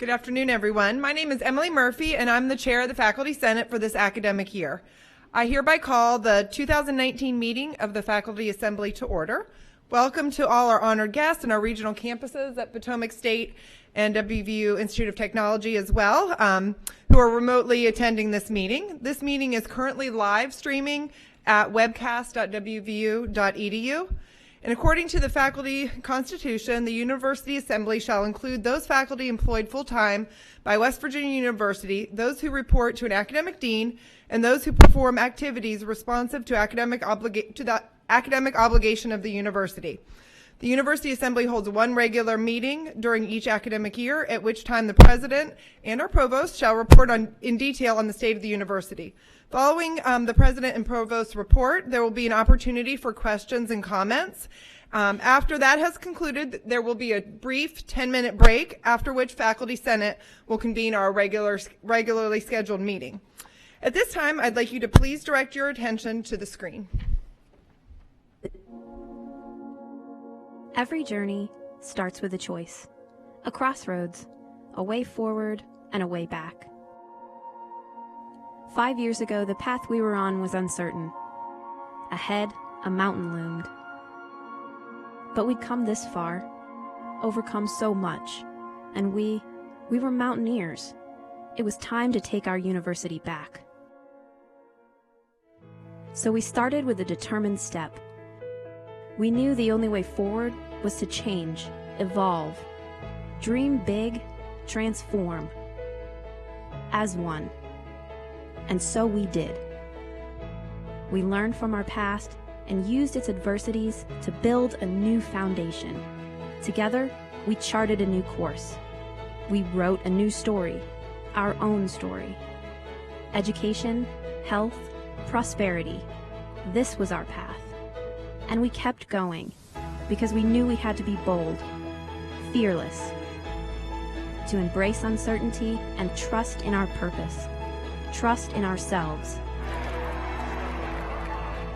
Good afternoon, everyone. My name is Emily Murphy, and I'm the chair of the Faculty Senate for this academic year. I hereby call the 2019 meeting of the Faculty Assembly to order. Welcome to all our honored guests and our regional campuses at Potomac State and WVU Institute of Technology as well, who are remotely attending this meeting. This meeting is currently live streaming at webcast.wvu.edu. And according to the faculty constitution, the University Assembly shall include those faculty employed full-time by West Virginia University, those who report to an academic dean, and those who perform activities responsive to the academic obligation of the university. The University Assembly holds one regular meeting during each academic year, at which time the president and our provost shall report in detail on the state of the university. Following the president and provost's report, there will be an opportunity for questions and comments. After that has concluded, there will be a brief 10-minute break, after which Faculty Senate will convene our regularly scheduled meeting. At this time, I'd like you to please direct your attention to the screen. Every journey starts with a choice, a crossroads, a way forward and a way back. 5 years ago, the path we were on was uncertain. Ahead, a mountain loomed. But we'd come this far, overcome so much, and we were mountaineers. It was time to take our university back. So we started with a determined step. We knew the only way forward was to change, evolve, dream big, transform, as one. And so we did. We learned from our past and used its adversities to build a new foundation. Together, we charted a new course. We wrote a new story, our own story. Education, health, prosperity. This was our path. And we kept going because we knew we had to be bold, fearless, to embrace uncertainty and trust in our purpose. Trust in ourselves.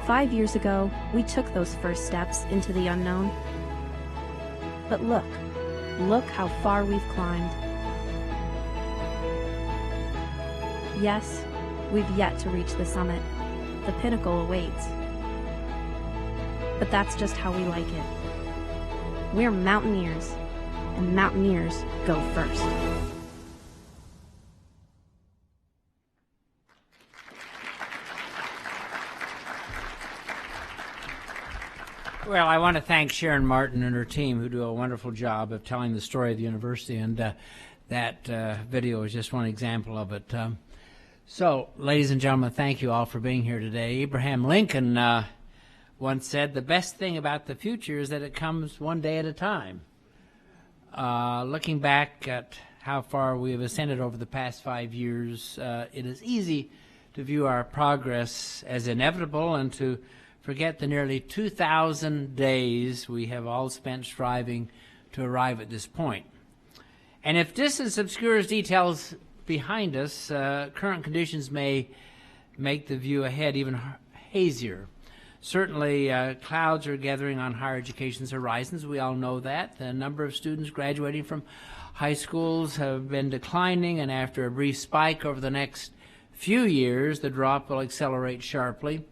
5 years ago, we took those first steps into the unknown. But look how far we've climbed. Yes, we've yet to reach the summit. The pinnacle awaits. But that's just how we like it. We're mountaineers, and mountaineers go first. Well, I want to thank Sharon Martin and her team, who do a wonderful job of telling the story of the university, and that video is just one example of it. So, ladies and gentlemen, thank you all for being here today. Abraham Lincoln once said, "The best thing about the future is that it comes one day at a time." Looking back at how far we have ascended over the past 5 years, it is easy to view our progress as inevitable and to forget the nearly 2,000 days we have all spent striving to arrive at this point. And if distance obscures details behind us, current conditions may make the view ahead even hazier. Certainly, clouds are gathering on higher education's horizons. We all know that. The number of students graduating from high schools have been declining, and after a brief spike over the next few years, the drop will accelerate sharply.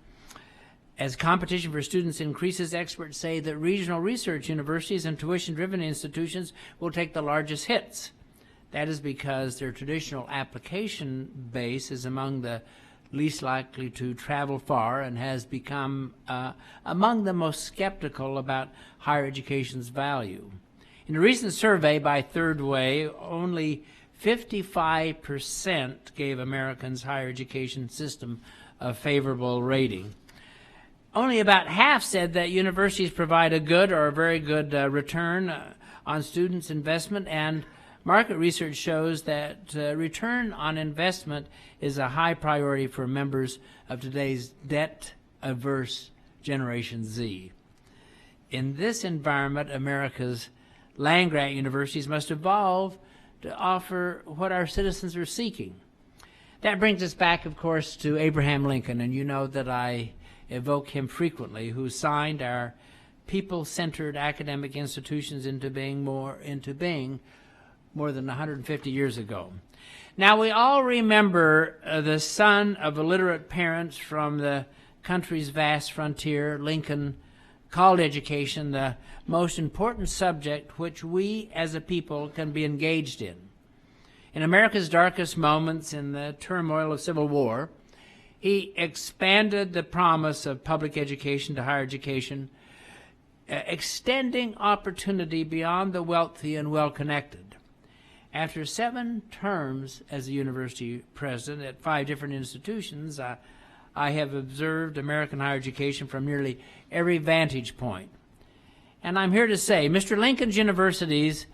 As competition for students increases, experts say that regional research universities and tuition-driven institutions will take the largest hits. That is because their traditional application base is among the least likely to travel far and has become among the most skeptical about higher education's value. In a recent survey by Third Way, only 55% gave Americans' higher education system a favorable rating. Only about half said that universities provide a good or a very good return on students' investment, and market research shows that return on investment is a high priority for members of today's debt-averse Generation Z. In this environment, America's land-grant universities must evolve to offer what our citizens are seeking. That brings us back, of course, to Abraham Lincoln, and you know that I evoke him frequently, who signed our people-centered academic institutions into being more than 150 years ago. Now, we all remember the son of illiterate parents from the country's vast frontier. Lincoln called education the most important subject which we as a people can be engaged in. In America's darkest moments, in the turmoil of civil war, he expanded the promise of public education to higher education, extending opportunity beyond the wealthy and well-connected. After 7 terms as a university president at 5 different institutions, I have observed American higher education from nearly every vantage point. And I'm here to say, Mr. Lincoln's universities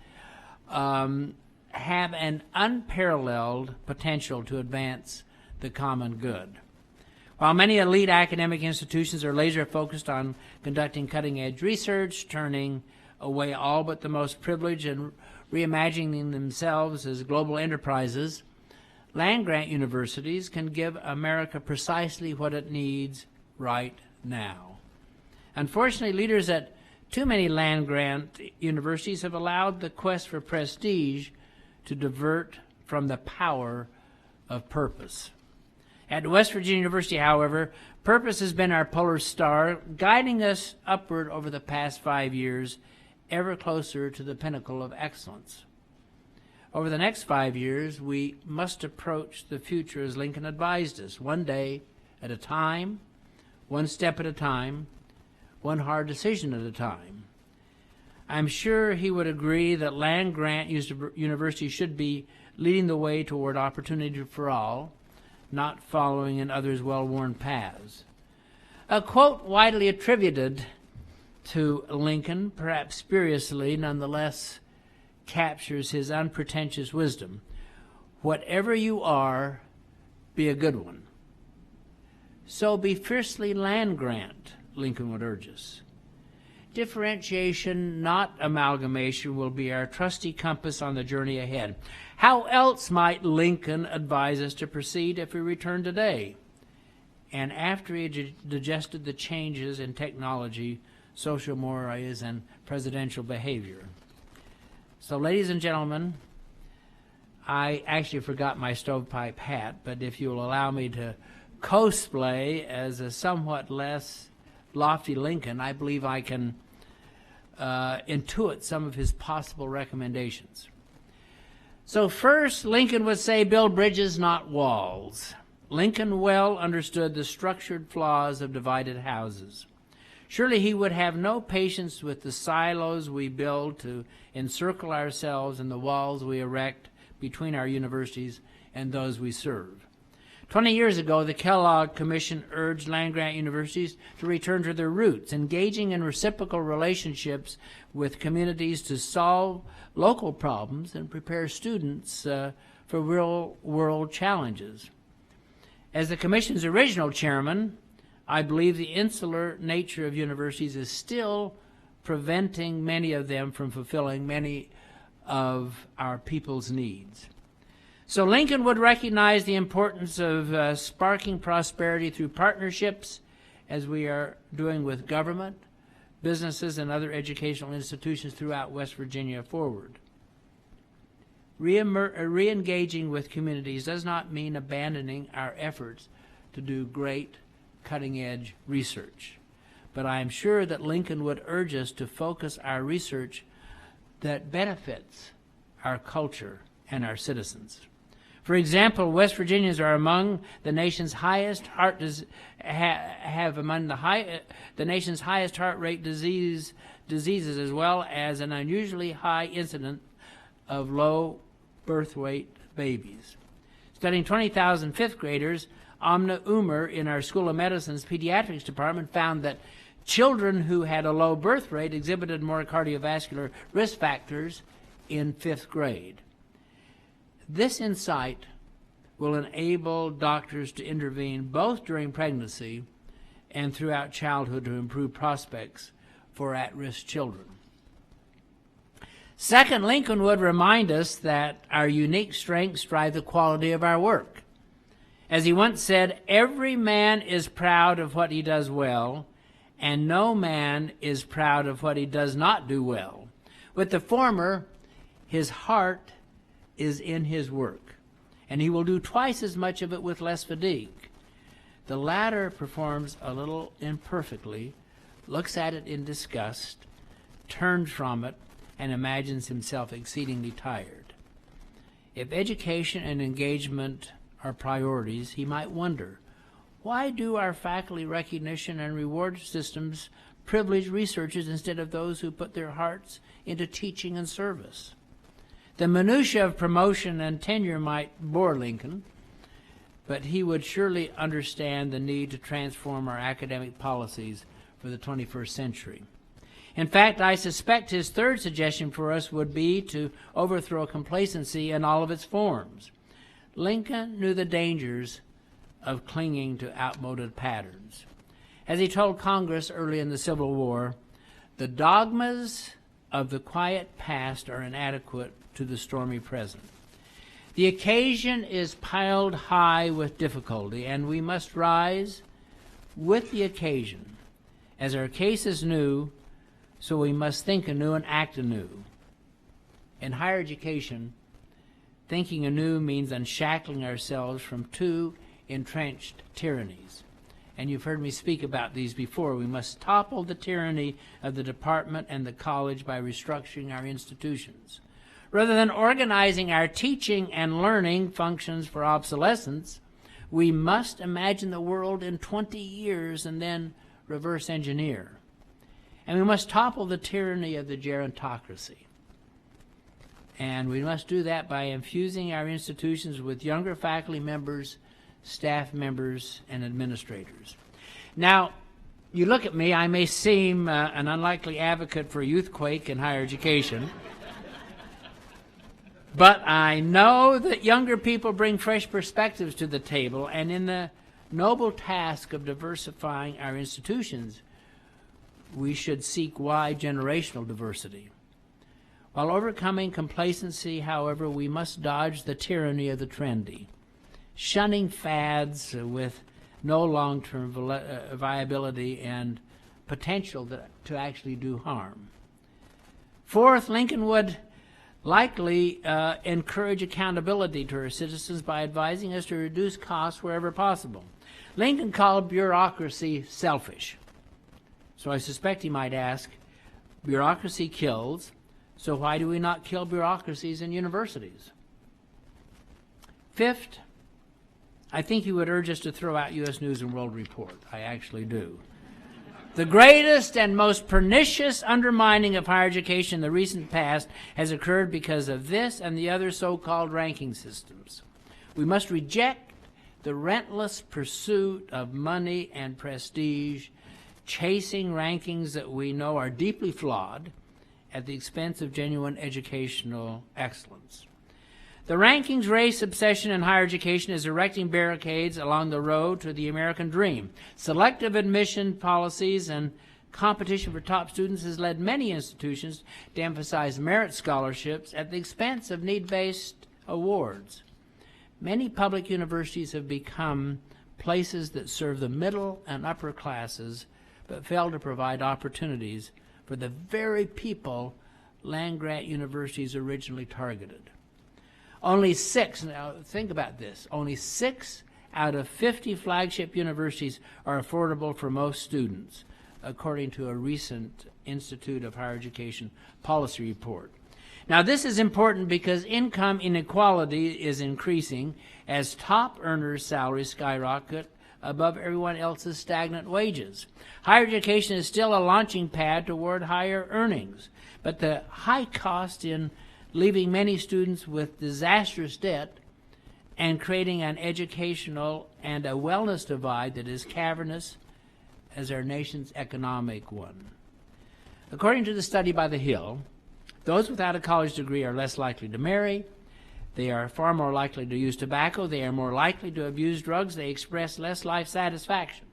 have an unparalleled potential to advance the common good. While many elite academic institutions are laser-focused on conducting cutting-edge research, turning away all but the most privileged and reimagining themselves as global enterprises, land-grant universities can give America precisely what it needs right now. Unfortunately, leaders at too many land-grant universities have allowed the quest for prestige to divert from the power of purpose. At West Virginia University, however, purpose has been our polar star, guiding us upward over the past 5 years, ever closer to the pinnacle of excellence. Over the next 5 years, we must approach the future as Lincoln advised us, one day at a time, one step at a time, one hard decision at a time. I'm sure he would agree that land-grant universities should be leading the way toward opportunity for all, not following in others' well-worn paths. A quote widely attributed to Lincoln, perhaps spuriously, nonetheless captures his unpretentious wisdom. Whatever you are, be a good one. So be fiercely land-grant, Lincoln would urge us. Differentiation, not amalgamation, will be our trusty compass on the journey ahead. How else might Lincoln advise us to proceed if we return today? And after he digested the changes in technology, social mores, and presidential behavior. So, ladies and gentlemen, I actually forgot my stovepipe hat, but if you will allow me to cosplay as a somewhat less lofty Lincoln, I believe I can intuit some of his possible recommendations. So first, Lincoln would say, build bridges, not walls. Lincoln well understood the structured flaws of divided houses. Surely he would have no patience with the silos we build to encircle ourselves and the walls we erect between our universities and those we serve. 20 years ago, the Kellogg Commission urged land-grant universities to return to their roots, engaging in reciprocal relationships with communities to solve local problems and prepare students for real-world challenges. As the Commission's original chairman, I believe the insular nature of universities is still preventing many of them from fulfilling many of our people's needs. So Lincoln would recognize the importance of sparking prosperity through partnerships, as we are doing with government, businesses, and other educational institutions throughout West Virginia forward. Re-engaging with communities does not mean abandoning our efforts to do great cutting-edge research. But I am sure that Lincoln would urge us to focus our research that benefits our culture and our citizens. For example, West Virginians are among the nation's highest the nation's highest heart rate diseases, as well as an unusually high incidence of low birth weight babies. Studying 20,000 fifth graders, Amna Umer in our School of Medicine's pediatrics department found that children who had a low birth rate exhibited more cardiovascular risk factors in fifth grade. This insight will enable doctors to intervene both during pregnancy and throughout childhood to improve prospects for at-risk children. Second, Lincoln would remind us that our unique strengths drive the quality of our work. As he once said, every man is proud of what he does well, and no man is proud of what he does not do well. With the former, his heart is in his work, and he will do twice as much of it with less fatigue. The latter performs a little imperfectly, looks at it in disgust, turns from it, and imagines himself exceedingly tired. If education and engagement are priorities, he might wonder, why do our faculty recognition and reward systems privilege researchers instead of those who put their hearts into teaching and service? The minutiae of promotion and tenure might bore Lincoln, but he would surely understand the need to transform our academic policies for the 21st century. In fact, I suspect his third suggestion for us would be to overthrow complacency in all of its forms. Lincoln knew the dangers of clinging to outmoded patterns. As he told Congress early in the Civil War, the dogmas of the quiet past are inadequate to the stormy present. The occasion is piled high with difficulty, and we must rise with the occasion. As our case is new, so we must think anew and act anew. In higher education, thinking anew means unshackling ourselves from two entrenched tyrannies. And you've heard me speak about these before. We must topple the tyranny of the department and the college by restructuring our institutions. Rather than organizing our teaching and learning functions for obsolescence, we must imagine the world in 20 years and then reverse engineer. And we must topple the tyranny of the gerontocracy. And we must do that by infusing our institutions with younger faculty members, staff members, and administrators. Now, you look at me, I may seem an unlikely advocate for a youthquake in higher education. But I know that younger people bring fresh perspectives to the table, and in the noble task of diversifying our institutions, we should seek wide generational diversity. While overcoming complacency, however, we must dodge the tyranny of the trendy, shunning fads with no long-term viability and potential to actually do harm. Fourth, Lincoln would likely encourage accountability to our citizens by advising us to reduce costs wherever possible. Lincoln called bureaucracy selfish. So I suspect he might ask, bureaucracy kills, so why do we not kill bureaucracies in universities? Fifth, I think he would urge us to throw out U.S. News and World Report. I actually do. The greatest and most pernicious undermining of higher education in the recent past has occurred because of this and the other so-called ranking systems. We must reject the relentless pursuit of money and prestige, chasing rankings that we know are deeply flawed at the expense of genuine educational excellence. The rankings race obsession in higher education is erecting barricades along the road to the American dream. Selective admission policies and competition for top students has led many institutions to emphasize merit scholarships at the expense of need-based awards. Many public universities have become places that serve the middle and upper classes but fail to provide opportunities for the very people land-grant universities originally targeted. Only 6, now think about this, only 6 out of 50 flagship universities are affordable for most students, according to a recent Institute of Higher Education policy report. Now this is important because income inequality is increasing as top earners' salaries skyrocket above everyone else's stagnant wages. Higher education is still a launching pad toward higher earnings, but the high cost in leaving many students with disastrous debt and creating an educational and a wellness divide that is cavernous as our nation's economic one. According to the study by The Hill, those without a college degree are less likely to marry, they are far more likely to use tobacco, they are more likely to abuse drugs, they express less life satisfaction.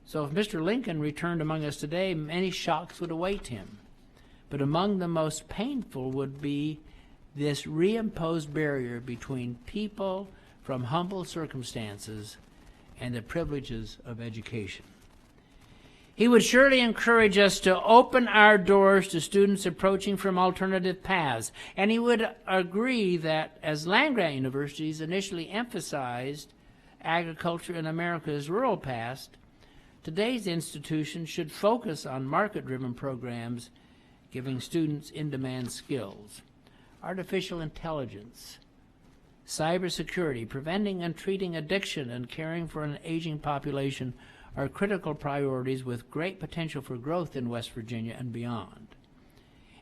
So if Mr. Lincoln returned among us today, many shocks would await him. But among the most painful would be this reimposed barrier between people from humble circumstances and the privileges of education. He would surely encourage us to open our doors to students approaching from alternative paths. And he would agree that as land-grant universities initially emphasized agriculture in America's rural past, today's institutions should focus on market-driven programs giving students in-demand skills. Artificial intelligence, cybersecurity, preventing and treating addiction, and caring for an aging population are critical priorities with great potential for growth in West Virginia and beyond.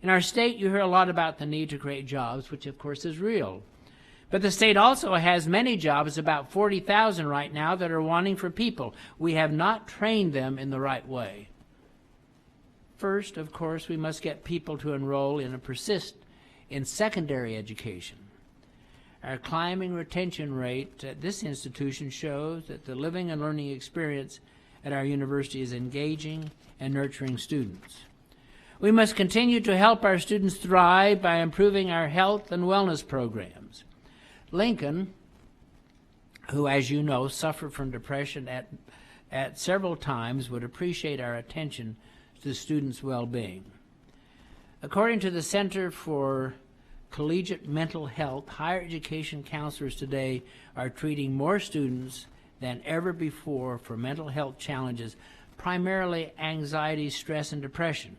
In our state, you hear a lot about the need to create jobs, which of course is real. But the state also has many jobs, about 40,000 right now, that are wanting for people. We have not trained them in the right way. First, of course, we must get people to enroll in and persist in secondary education. Our climbing retention rate at this institution shows that the living and learning experience at our university is engaging and nurturing students. We must continue to help our students thrive by improving our health and wellness programs. Lincoln, who, as you know, suffered from depression at several times, would appreciate our attention to students' well-being. According to the Center for Collegiate Mental Health, higher education counselors today are treating more students than ever before for mental health challenges, primarily anxiety, stress, and depression.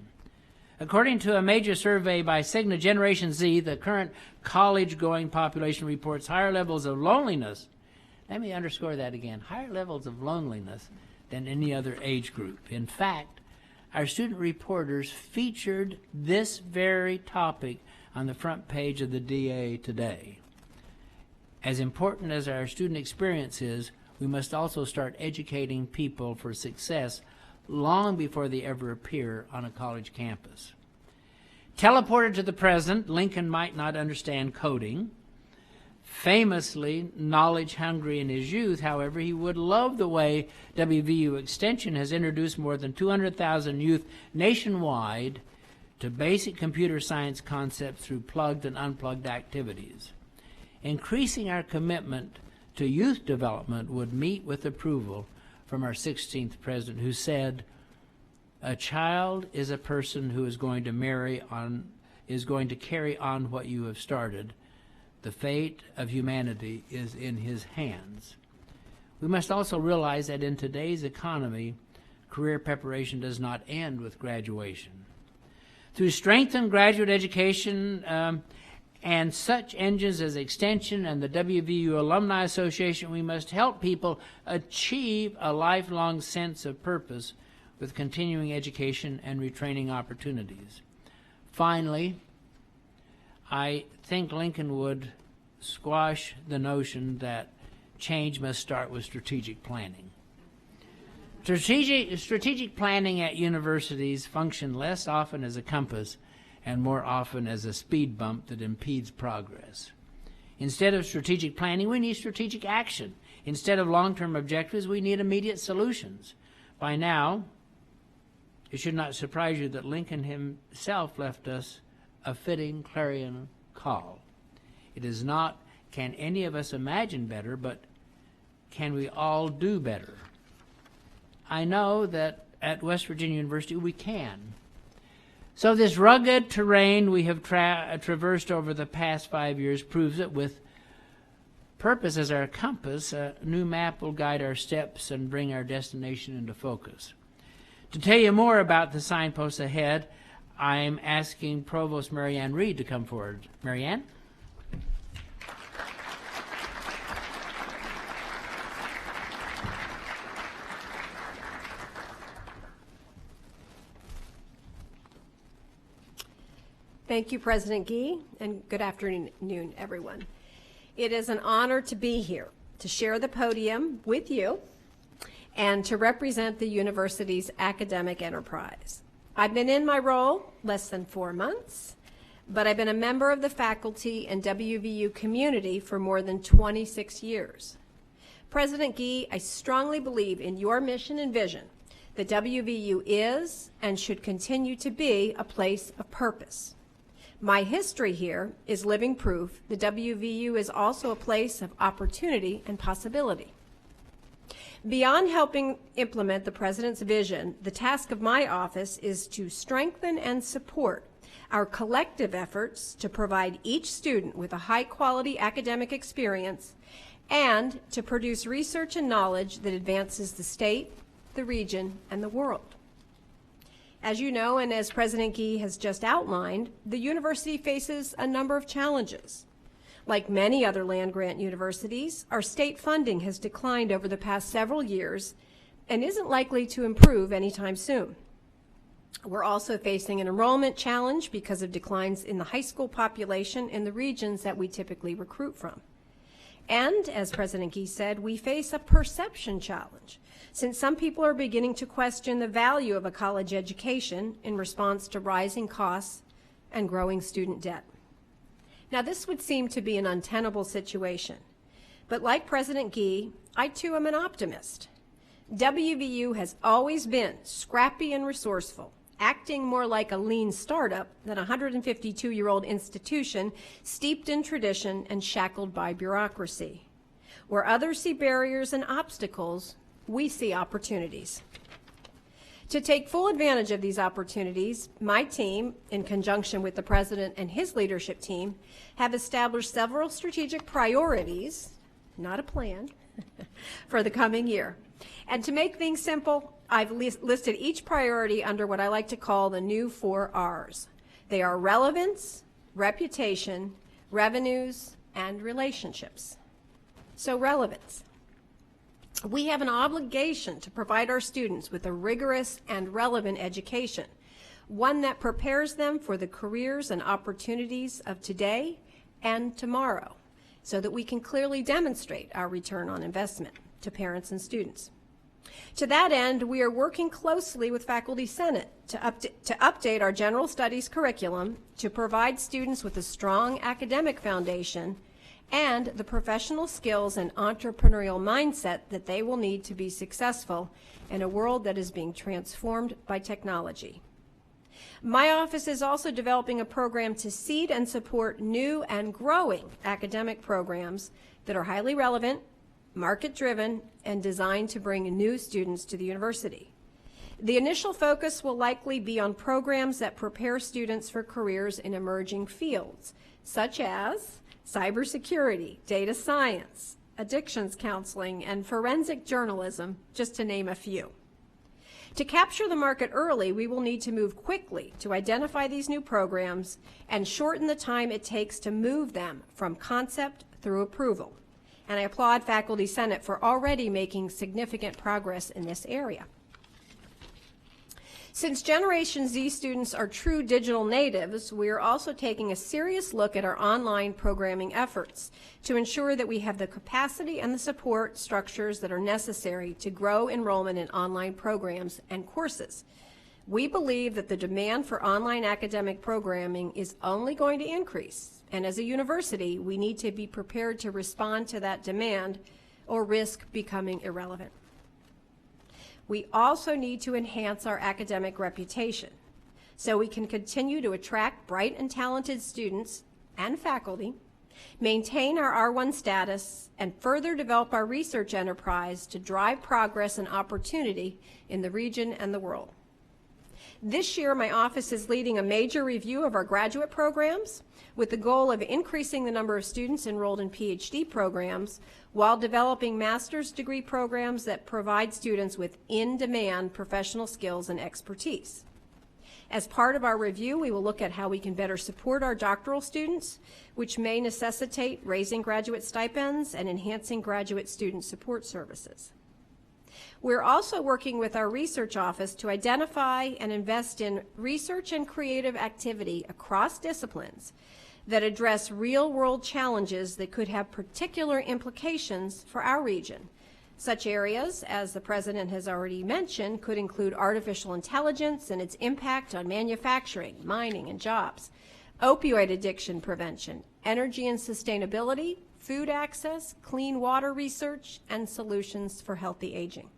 According to a major survey by Cigna Generation Z, the current college-going population reports higher levels of loneliness. Let me underscore that again, higher levels of loneliness than any other age group. In fact, our student reporters featured this very topic on the front page of the DA today. As important as our student experience is, we must also start educating people for success long before they ever appear on a college campus. Teleported to the present, Lincoln might not understand coding. Famously knowledge-hungry in his youth, however, he would love the way WVU Extension has introduced more than 200,000 youth nationwide to basic computer science concepts through plugged and unplugged activities. Increasing our commitment to youth development would meet with approval from our 16th president, who said, "A child is a person who is going to carry on what you have started. The fate of humanity is in his hands." We must also realize that in today's economy, career preparation does not end with graduation. Through strengthened graduate education and such engines as Extension and the WVU Alumni Association, we must help people achieve a lifelong sense of purpose with continuing education and retraining opportunities. Finally, I think Lincoln would squash the notion that change must start with strategic planning. Strategic planning at universities function less often as a compass and more often as a speed bump that impedes progress. Instead of strategic planning, we need strategic action. Instead of long-term objectives, we need immediate solutions. By now, it should not surprise you that Lincoln himself left us a fitting clarion call. It is not, can any of us imagine better, but can we all do better? I know that at West Virginia University we can. So this rugged terrain we have traversed over the past 5 years proves that with purpose as our compass, a new map will guide our steps and bring our destination into focus. To tell you more about the signposts ahead, I'm asking Provost Marianne Reed to come forward. Marianne? Thank you, President Gee, and good afternoon, everyone. It is an honor to be here to share the podium with you and to represent the university's academic enterprise. I've been in my role less than 4 months, but I've been a member of the faculty and WVU community for more than 26 years. President Gee, I strongly believe in your mission and vision that WVU is and should continue to be a place of purpose. My history here is living proof that WVU is also a place of opportunity and possibility. Beyond helping implement the President's vision, the task of my office is to strengthen and support our collective efforts to provide each student with a high-quality academic experience and to produce research and knowledge that advances the state, the region, and the world. As you know, and as President Gee has just outlined, the university faces a number of challenges. Like many other land-grant universities, our state funding has declined over the past several years and isn't likely to improve anytime soon. We're also facing an enrollment challenge because of declines in the high school population in the regions that we typically recruit from. And, as President Gee said, we face a perception challenge, since some people are beginning to question the value of a college education in response to rising costs and growing student debt. Now, this would seem to be an untenable situation, but like President Gee, I too am an optimist. WVU has always been scrappy and resourceful, acting more like a lean startup than a 152-year-old institution steeped in tradition and shackled by bureaucracy. Where others see barriers and obstacles, we see opportunities. To take full advantage of these opportunities, my team, in conjunction with the President and his leadership team, have established several strategic priorities, not a plan, for the coming year. And to make things simple, I've listed each priority under what I like to call the new 4 R's. They are relevance, reputation, revenues, and relationships. So relevance. We have an obligation to provide our students with a rigorous and relevant education, one that prepares them for the careers and opportunities of today and tomorrow, so that we can clearly demonstrate our return on investment to parents and students. To that end, we are working closely with Faculty Senate to update our general studies curriculum to provide students with a strong academic foundation and the professional skills and entrepreneurial mindset that they will need to be successful in a world that is being transformed by technology. My office is also developing a program to seed and support new and growing academic programs that are highly relevant, market-driven, and designed to bring new students to the university. The initial focus will likely be on programs that prepare students for careers in emerging fields, such as cybersecurity, data science, addictions counseling, and forensic journalism, just to name a few. To capture the market early, we will need to move quickly to identify these new programs and shorten the time it takes to move them from concept through approval. And I applaud Faculty Senate for already making significant progress in this area. Since Generation Z students are true digital natives, we are also taking a serious look at our online programming efforts to ensure that we have the capacity and the support structures that are necessary to grow enrollment in online programs and courses. We believe that the demand for online academic programming is only going to increase, and as a university, we need to be prepared to respond to that demand or risk becoming irrelevant. We also need to enhance our academic reputation so we can continue to attract bright and talented students and faculty, maintain our R1 status, and further develop our research enterprise to drive progress and opportunity in the region and the world. This year, my office is leading a major review of our graduate programs with the goal of increasing the number of students enrolled in PhD programs while developing master's degree programs that provide students with in-demand professional skills and expertise. As part of our review, we will look at how we can better support our doctoral students, which may necessitate raising graduate stipends and enhancing graduate student support services. We're also working with our research office to identify and invest in research and creative activity across disciplines that address real-world challenges that could have particular implications for our region. Such areas, as the President has already mentioned, could include artificial intelligence and its impact on manufacturing, mining, and jobs, opioid addiction prevention, energy and sustainability, food access, clean water research, and solutions for healthy aging.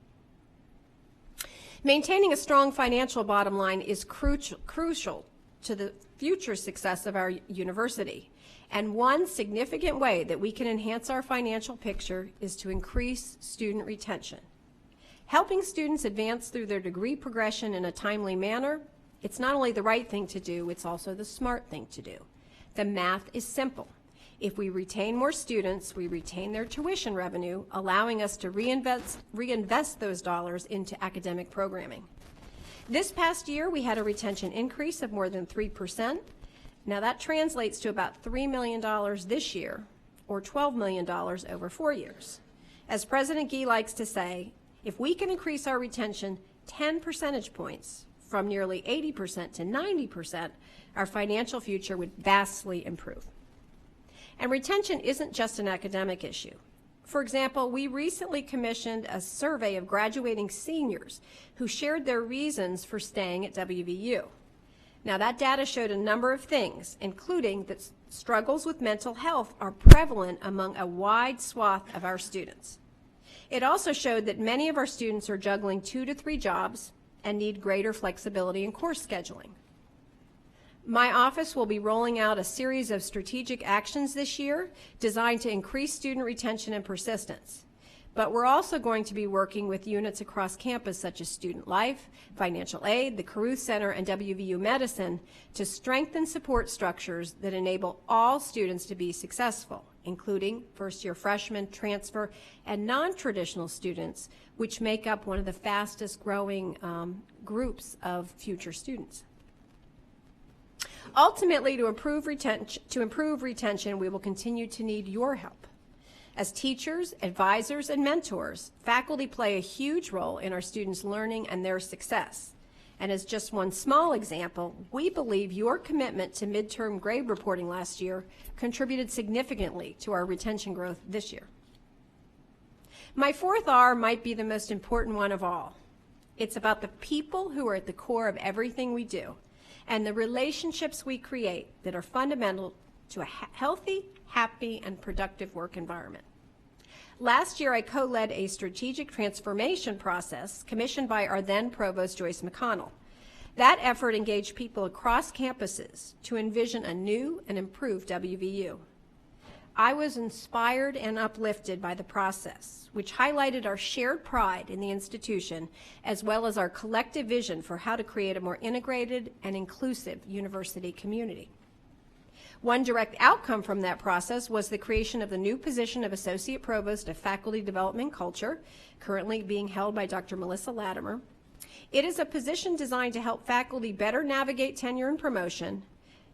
Maintaining a strong financial bottom line is crucial to the future success of our university. And one significant way that we can enhance our financial picture is to increase student retention. Helping students advance through their degree progression in a timely manner, it's not only the right thing to do, it's also the smart thing to do. The math is simple. If we retain more students, we retain their tuition revenue, allowing us to reinvest those dollars into academic programming. This past year, we had a retention increase of more than 3%. Now that translates to about $3 million this year, or $12 million over 4 years. As President Gee likes to say, if we can increase our retention 10 percentage points from nearly 80% to 90%, our financial future would vastly improve. And retention isn't just an academic issue. For example, we recently commissioned a survey of graduating seniors who shared their reasons for staying at WVU. Now, that data showed a number of things, including that struggles with mental health are prevalent among a wide swath of our students. It also showed that many of our students are juggling 2 to 3 jobs and need greater flexibility in course scheduling. My office will be rolling out a series of strategic actions this year designed to increase student retention and persistence. But we're also going to be working with units across campus such as Student Life, Financial Aid, the Caruth Center, and WVU Medicine to strengthen support structures that enable all students to be successful, including first-year freshmen, transfer, and non-traditional students, which make up one of the fastest growing groups of future students. Ultimately, to improve retention, we will continue to need your help. As teachers, advisors, and mentors, faculty play a huge role in our students' learning and their success. And as just one small example, we believe your commitment to midterm grade reporting last year contributed significantly to our retention growth this year. My fourth R might be the most important one of all. It's about the people who are at the core of everything we do and the relationships we create that are fundamental to a healthy, happy, and productive work environment. Last year, I co-led a strategic transformation process commissioned by our then Provost Joyce McConnell. That effort engaged people across campuses to envision a new and improved WVU. I was inspired and uplifted by the process, which highlighted our shared pride in the institution, as well as our collective vision for how to create a more integrated and inclusive university community. One direct outcome from that process was the creation of the new position of Associate Provost of Faculty Development Culture, currently being held by Dr. Melissa Latimer. It is a position designed to help faculty better navigate tenure and promotion,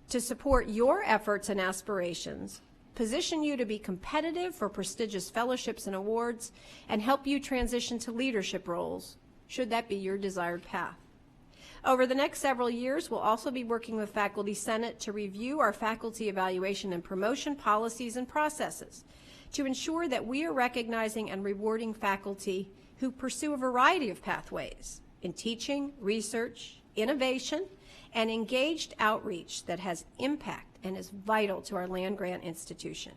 to support your efforts and aspirations, position you to be competitive for prestigious fellowships and awards, and help you transition to leadership roles, should that be your desired path. Over the next several years, we'll also be working with Faculty Senate to review our faculty evaluation and promotion policies and processes to ensure that we are recognizing and rewarding faculty who pursue a variety of pathways in teaching, research, innovation, and engaged outreach that has impact and is vital to our land-grant institution.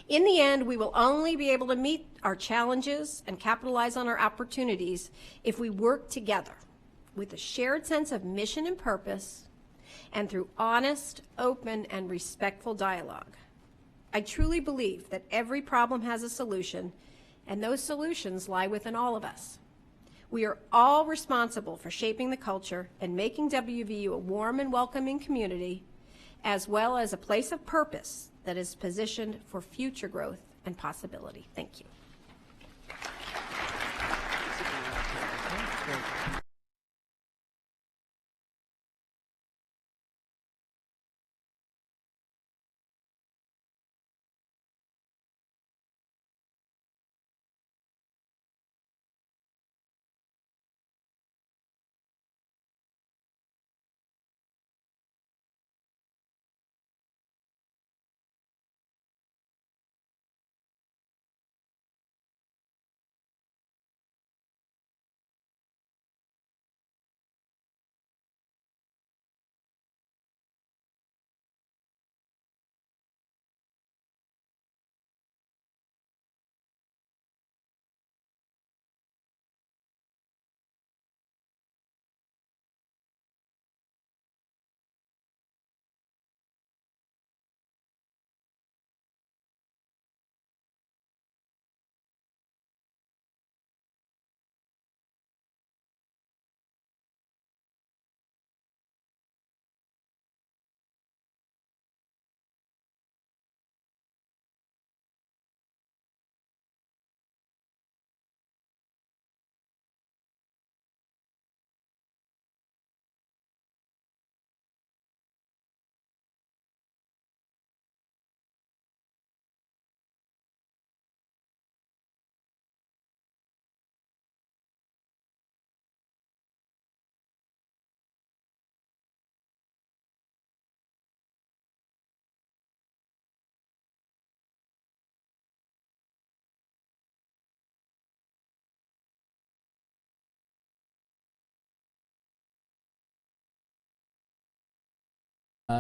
In the end, we will only be able to meet our challenges and capitalize on our opportunities if we work together with a shared sense of mission and purpose and through honest, open, and respectful dialogue. I truly believe that every problem has a solution, and those solutions lie within all of us. We are all responsible for shaping the culture and making WVU a warm and welcoming community, as well as a place of purpose that is positioned for future growth and possibility. Thank you.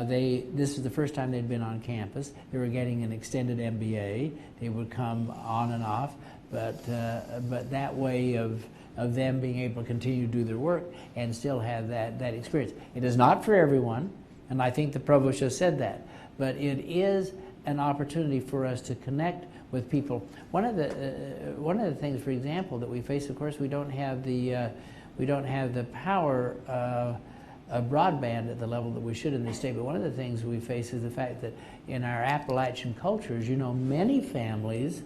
This is the first time they'd been on campus. They were getting an extended MBA. They would come on and off, but that way of them being able to continue to do their work and still have that experience. It is not for everyone, and I think the provost just said that, but it is an opportunity for us to connect with people. One of the things, for example, that we face, of course, we don't have the power of broadband at the level that we should in this state. But one of the things we face is the fact that in our Appalachian cultures, many families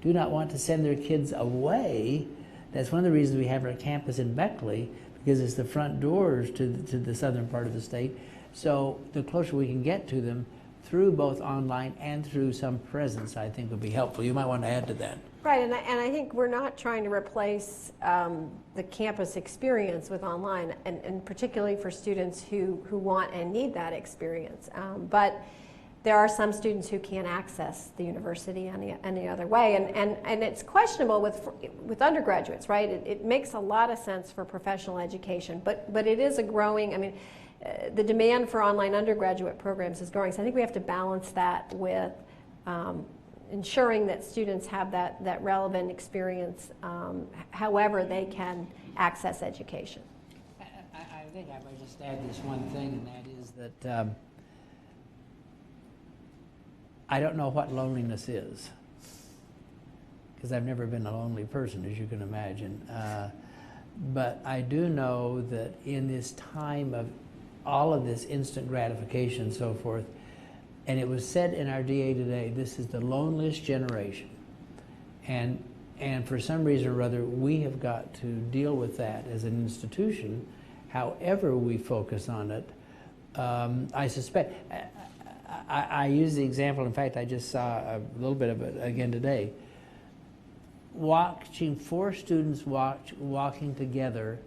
do not want to send their kids away. That's one of the reasons we have our campus in Beckley, because it's the front doors to the southern part of the state. So the closer we can get to them through both online and through some presence, I think would be helpful. You might want to add to that. Right, and I think we're not trying to replace the campus experience with online, and particularly for students who want and need that experience. But there are some students who can't access the university any other way, and it's questionable with undergraduates, right? It makes a lot of sense for professional education, but it is a growing, the demand for online undergraduate programs is growing, so I think we have to balance that with ensuring that students have that relevant experience however they can access education. I think I might just add this one thing, and that is that I don't know what loneliness is, because I've never been a lonely person, as you can imagine. But I do know that in this time of all of this instant gratification and so forth, and it was said in our DA today, this is the loneliest generation. And for some reason or other, we have got to deal with that as an institution, however we focus on it. I suspect, I use the example, in fact, I just saw a little bit of it again today. Watching 4 students walking together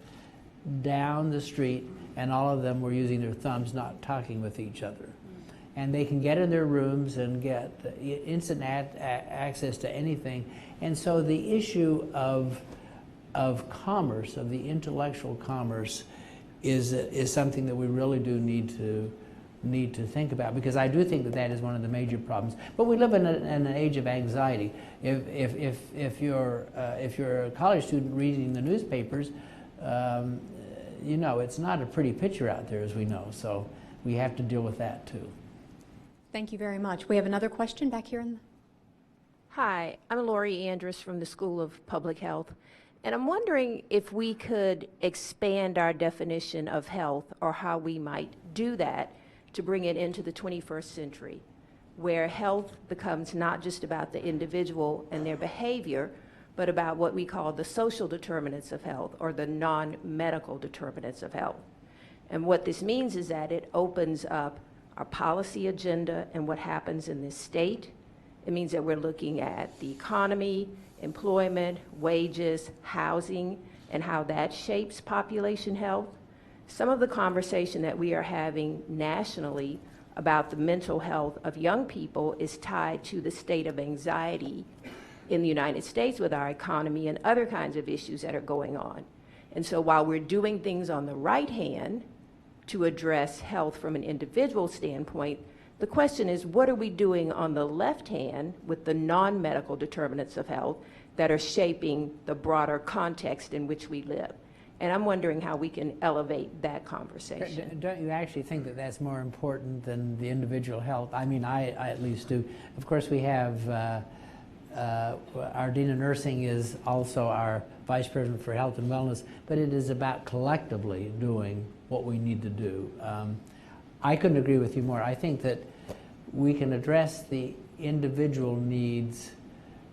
down the street, and all of them were using their thumbs, not talking with each other. And they can get in their rooms and get instant access to anything. And so the issue of commerce, of the intellectual commerce, is something that we really do need to think about, because I do think that is one of the major problems. But we live in an age of anxiety. If you're a college student reading the newspapers, it's not a pretty picture out there, as we know. So we have to deal with that too. Thank you very much. We have another question back here. Hi, I'm Lori Andrus from the School of Public Health, and I'm wondering if we could expand our definition of health, or how we might do that to bring it into the 21st century, where health becomes not just about the individual and their behavior, but about what we call the social determinants of health, or the non-medical determinants of health. And what this means is that it opens up our policy agenda and what happens in this state. It means that we're looking at the economy, employment, wages, housing, and how that shapes population health. Some of the conversation that we are having nationally about the mental health of young people is tied to the state of anxiety in the United States with our economy and other kinds of issues that are going on. And so while we're doing things on the right hand to address health from an individual standpoint, the question is, what are we doing on the left hand with the non-medical determinants of health that are shaping the broader context in which we live? And I'm wondering how we can elevate that conversation. Don't you actually think that that's more important than the individual health? I mean, I at least do. Of course, we have our Dean of Nursing is also our Vice President for Health and Wellness, but it is about collectively doing what we need to do. I couldn't agree with you more. I think that we can address the individual needs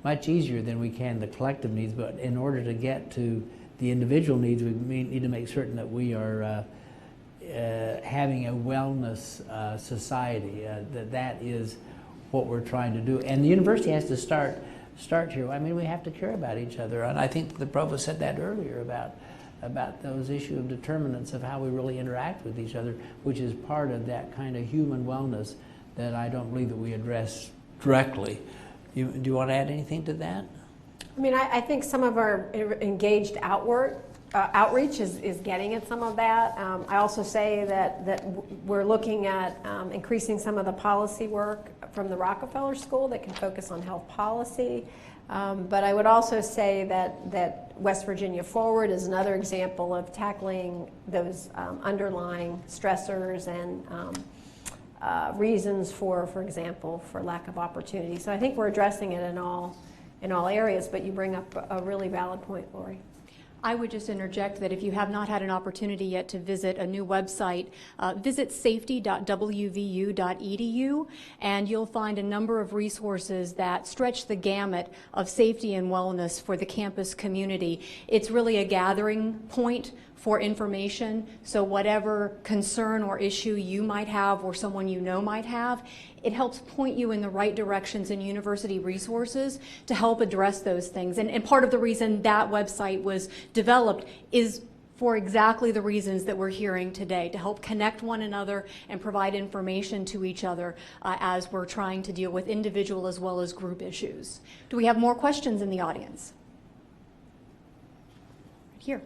much easier than we can the collective needs, but in order to get to the individual needs, we need to make certain that we are having a wellness society, that is what we're trying to do. And the university has to start here. I mean, we have to care about each other, and I think the provost said that earlier about those issues of determinants of how we really interact with each other, which is part of that kind of human wellness that I don't believe that we address directly. Do you want to add anything to that? I mean, I think some of our engaged outward outreach is getting at some of that. I also say that we're looking at increasing some of the policy work from the Rockefeller School that can focus on health policy. But I would also say that West Virginia Forward is another example of tackling those underlying stressors and reasons for example, for lack of opportunity. So I think we're addressing it in all areas, but you bring up a really valid point, Lori. I would just interject that if you have not had an opportunity yet to visit a new website, visit safety.wvu.edu, and you'll find a number of resources that stretch the gamut of safety and wellness for the campus community. It's really a gathering point for information, so whatever concern or issue you might have or someone you know might have, it helps point you in the right directions in university resources to help address those things. And part of the reason that website was developed is for exactly the reasons that we're hearing today, to help connect one another and provide information to each other as we're trying to deal with individual as well as group issues. Do we have more questions in the audience? Right here.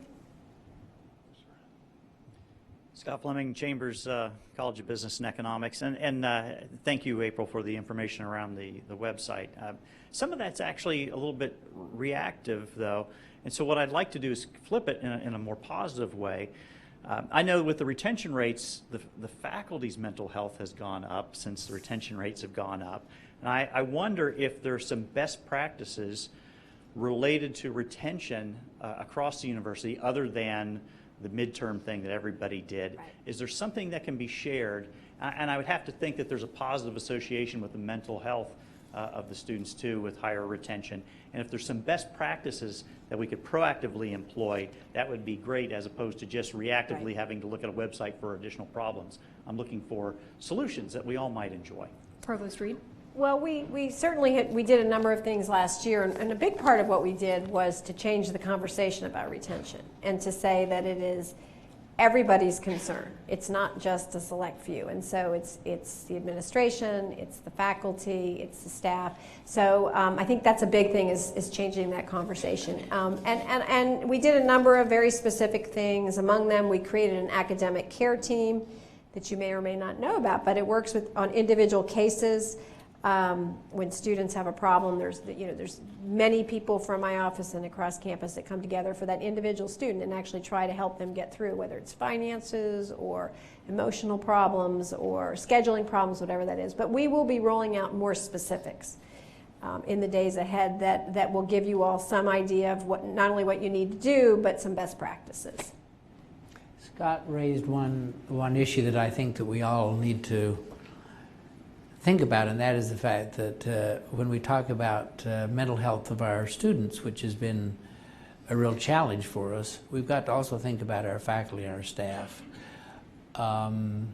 Scott Fleming, Chambers College of Business and Economics, and thank you, April, for the information around the website. Some of that's actually a little bit reactive, though, and so what I'd like to do is flip it in a more positive way. I know with the retention rates, the faculty's mental health has gone up since the retention rates have gone up, and I wonder if there are some best practices related to retention across the university other than the midterm thing that everybody did. Right. Is there something that can be shared? And I would have to think that there's a positive association with the mental health of the students too, with higher retention. And if there's some best practices that we could proactively employ, that would be great, as opposed to just reactively Right. having to look at a website for additional problems. I'm looking for solutions that we all might enjoy. Provost Reed. Well, we certainly we did a number of things last year, and a big part of what we did was to change the conversation about retention and to say that it is everybody's concern. It's not just a select few, and so it's the administration, it's the faculty, it's the staff. So I think that's a big thing is changing that conversation. And we did a number of very specific things. Among them, we created an academic care team that you may or may not know about, but it works on individual cases. When students have a problem, there's many people from my office and across campus that come together for that individual student and actually try to help them get through, whether it's finances or emotional problems or scheduling problems, whatever that is. But we will be rolling out more specifics in the days ahead that will give you all some idea of not only what you need to do, but some best practices. Scott raised one issue that I think that we all need to think about, and that is the fact that when we talk about mental health of our students, which has been a real challenge for us, we've got to also think about our faculty and our staff. In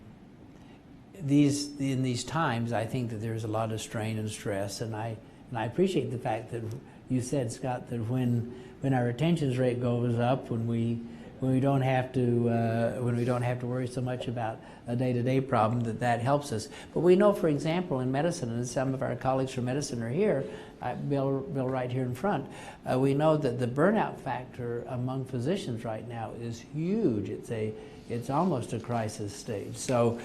these times, I think that there's a lot of strain and stress, and I appreciate the fact that you said, Scott, that when our retention rate goes up, when we don't have to worry so much about a day-to-day problem, that helps us. But we know, for example, in medicine, and some of our colleagues from medicine are here, Bill right here in front, we know that the burnout factor among physicians right now is huge. It's almost a crisis stage. So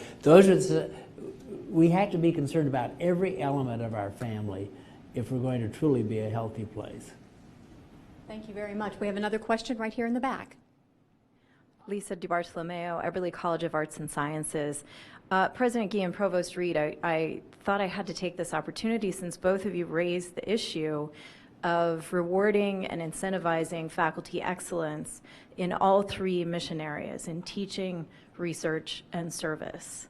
we have to be concerned about every element of our family if we're going to truly be a healthy place. Thank you very much. We have another question right here in the back. Lisa DiBartolomeo, Eberly College of Arts and Sciences. President Gee and Provost Reed, I thought I had to take this opportunity, since both of you raised the issue of rewarding and incentivizing faculty excellence in all three mission areas, in teaching, research, and service.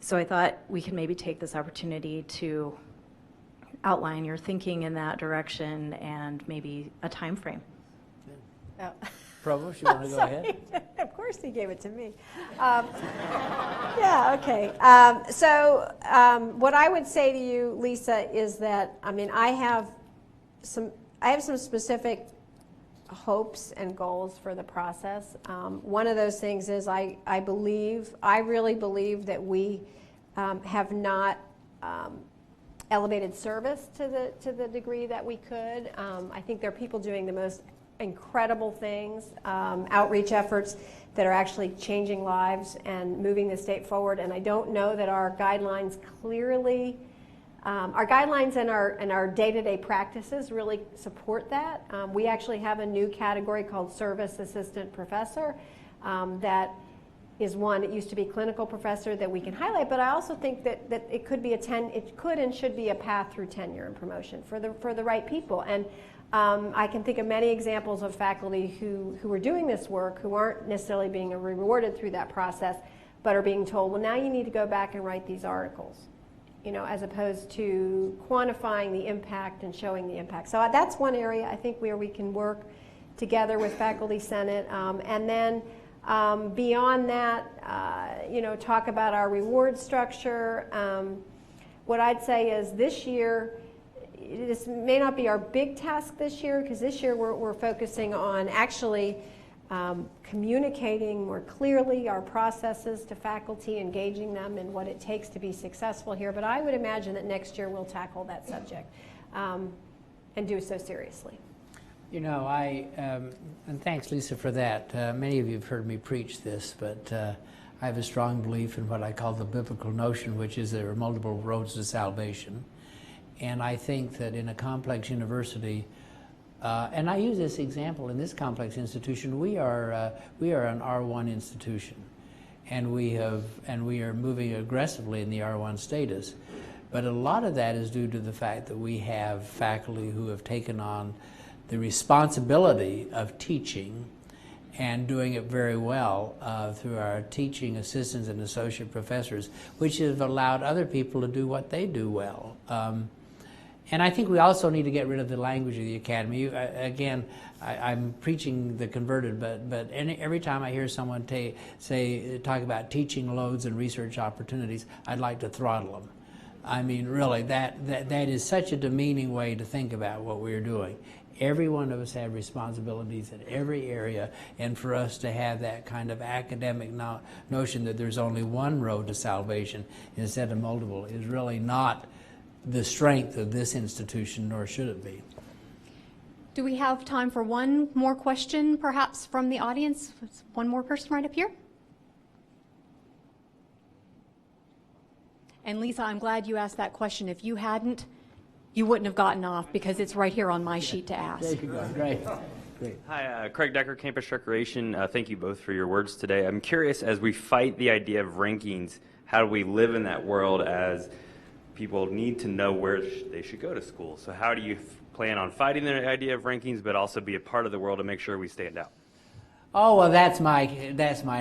So I thought we could maybe take this opportunity to outline your thinking in that direction and maybe a time frame. Provost, you want to go ahead? Of course he gave it to me. Yeah, okay. What I would say to you, Lisa, is that, I have some specific hopes and goals for the process. One of those things is I really believe that we have not elevated service to the degree that we could. I think there are people doing the most incredible things, outreach efforts that are actually changing lives and moving the state forward. And I don't know that our guidelines clearly, our guidelines and our day-to-day practices really support that. We actually have a new category called service assistant professor that is one. It used to be clinical professor that we can highlight, but I also think that it could be it could and should be a path through tenure and promotion for the right people. And I can think of many examples of faculty who are doing this work who aren't necessarily being rewarded through that process, but are being told, well, now you need to go back and write these articles, as opposed to quantifying the impact and showing the impact. So that's one area I think where we can work together with Faculty Senate, and then beyond that, talk about our reward structure. What I'd say is this year, this may not be our big task this year, because this year we're focusing on actually communicating more clearly our processes to faculty, engaging them in what it takes to be successful here. But I would imagine that next year we'll tackle that subject and do so seriously. And thanks, Lisa, for that. Many of you have heard me preach this, but I have a strong belief in what I call the biblical notion, which is there are multiple roads to salvation. And I think that in a complex university, and I use this example in this complex institution, we are an R1 institution, and we are moving aggressively in the R1 status. But a lot of that is due to the fact that we have faculty who have taken on the responsibility of teaching and doing it very well through our teaching assistants and associate professors, which have allowed other people to do what they do well. And I think we also need to get rid of the language of the academy. I'm preaching the converted, but every time I hear someone talk about teaching loads and research opportunities, I'd like to throttle them. I mean, really, that is such a demeaning way to think about what we're doing. Every one of us have responsibilities in every area, and for us to have that kind of academic notion that there's only one road to salvation instead of multiple is really not the strength of this institution, nor should it be. Do we have time for one more question, perhaps, from the audience? One more person right up here. And Lisa, I'm glad you asked that question. If you hadn't, you wouldn't have gotten off, because it's right here on my sheet to ask. There you go. Great. Hi, Craig Decker, Campus Recreation. Thank you both for your words today. I'm curious, as we fight the idea of rankings, how do we live in that world as people need to know where they should go to school? So how do you plan on fighting the idea of rankings, but also be a part of the world to make sure we stand out? Oh, well, that's mine.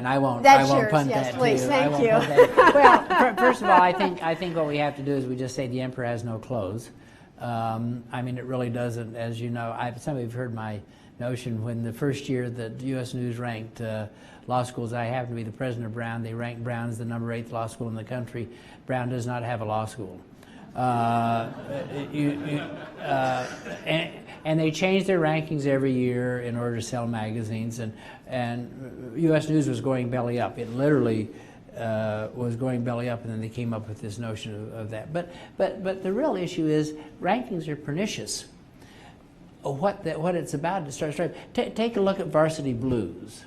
I won't punt that please, to you. thank you. Well, first of all, I think what we have to do is we just say the emperor has no clothes. I mean, it really doesn't, as you know. Some of you have heard my notion when the first year that U.S. News ranked law schools, I happened to be the president of Brown. They ranked Brown as the number 8th law school in the country. Brown does not have a law school. And they change their rankings every year in order to sell magazines, and U.S. News was going belly up. It literally was going belly up, and then they came up with this notion of that. But the real issue is rankings are pernicious. What it's about to start. Take a look at Varsity Blues.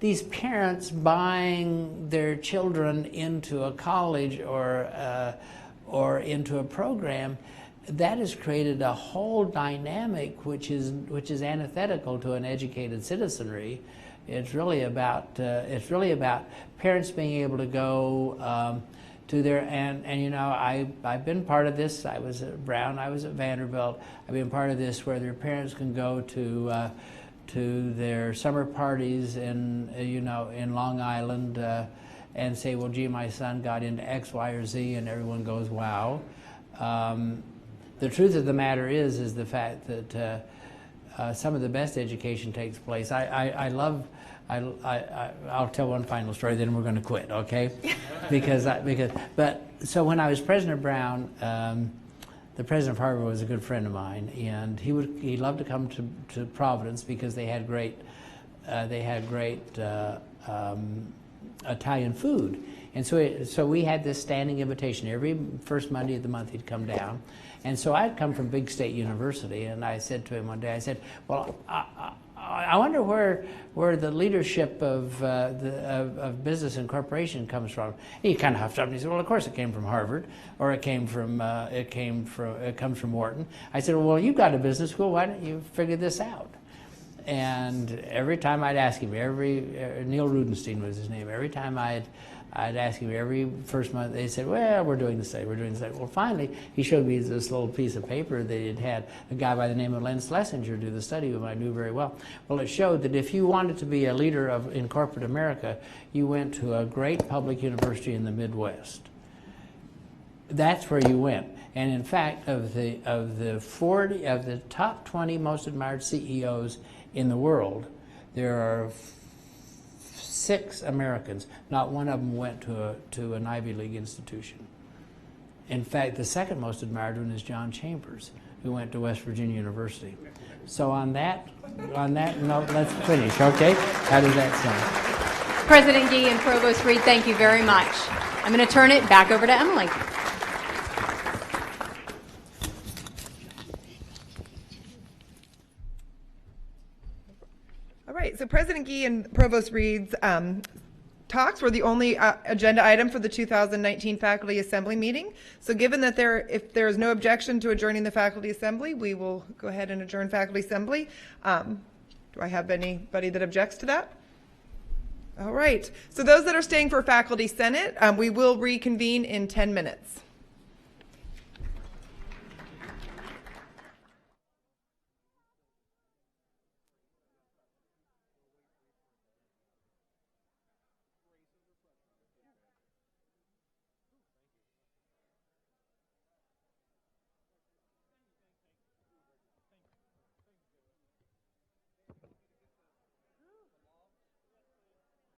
These parents buying their children into a college or into a program, that has created a whole dynamic which is antithetical to an educated citizenry. It's really about parents being able to go to their and you know, I've been part of this. I was at Brown, I was at Vanderbilt. I've been part of this where their parents can go to their summer parties in Long Island and say, well, gee, my son got into X, Y, or Z, and everyone goes, wow. The truth of the matter is the fact that some of the best education takes place. I'll tell one final story, then we're going to quit, okay? So when I was president of Brown, the president of Harvard was a good friend of mine, and he loved to come to Providence because they had great Italian food. And so we had this standing invitation. Every first Monday of the month he'd come down. And so I'd come from Big State University, and I said to him one day, I said, well, I wonder where the leadership of business and corporation comes from. He kind of huffed up and he said, "Well, of course it came from Harvard, or it comes from Wharton." I said, "Well, you've got a business school. Why don't you figure this out?" And every time I'd ask him, Neil Rudenstein was his name. Every time I'd ask him every first month, they said, "Well, we're doing the study, we're doing the study." Well, finally, he showed me this little piece of paper that it had a guy by the name of Len Schlesinger do the study, whom I knew very well. Well, it showed that if you wanted to be a leader in corporate America, you went to a great public university in the Midwest. That's where you went. And in fact, of the top 20 most admired CEOs in the world, there are 6 Americans. Not one of them went to an Ivy League institution. In fact, the second most admired one is John Chambers, who went to West Virginia University. So on that note, let's finish, okay? How does that sound? President Gee and Provost Reed, thank you very much. I'm going to turn it back over to Emily. All right, so President Gee and Provost Reed's talks were the only agenda item for the 2019 Faculty Assembly meeting. So given that if there is no objection to adjourning the Faculty Assembly, we will go ahead and adjourn Faculty Assembly. Do I have anybody that objects to that? All right, so those that are staying for Faculty Senate, we will reconvene in 10 minutes.